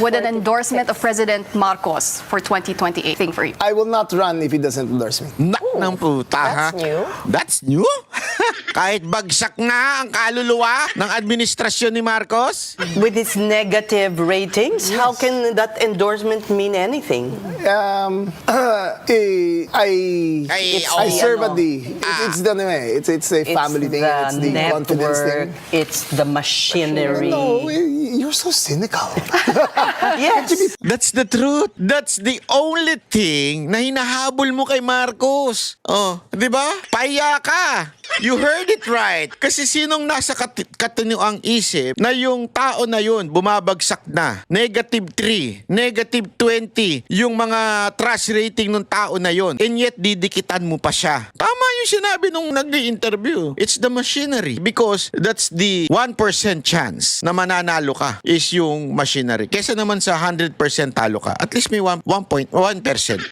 Would an endorsement of President Marcos for 2028 thing for you? I will not run if he doesn't endorse me. Nak ng puta, ha? That's new. That's new? Kahit bagsak na ang kaluluwa ng administrasyon ni Marcos? With its negative ratings, how can that endorsement mean anything? I serve at the. It's a family thing. It's the confidence thing. It's the machinery. No, you're so cynical. Yes. That's the truth. That's the only thing na hinahabol mo kay Marcos. Oh, di ba? Paya ka. You heard it right. Kasi sinong nasa katiniwang isip na yung tao na yun bumabagsak na. -3, -20 yung mga trust rating ng tao na yun. And yet didikitan mo pa siya. Tama yung sinabi nung nag-i-interview. It's the machinery. Because that's the 1% chance na mananalo ka is yung machinery. Kesa naman sa 100% talo ka. At least may 1%.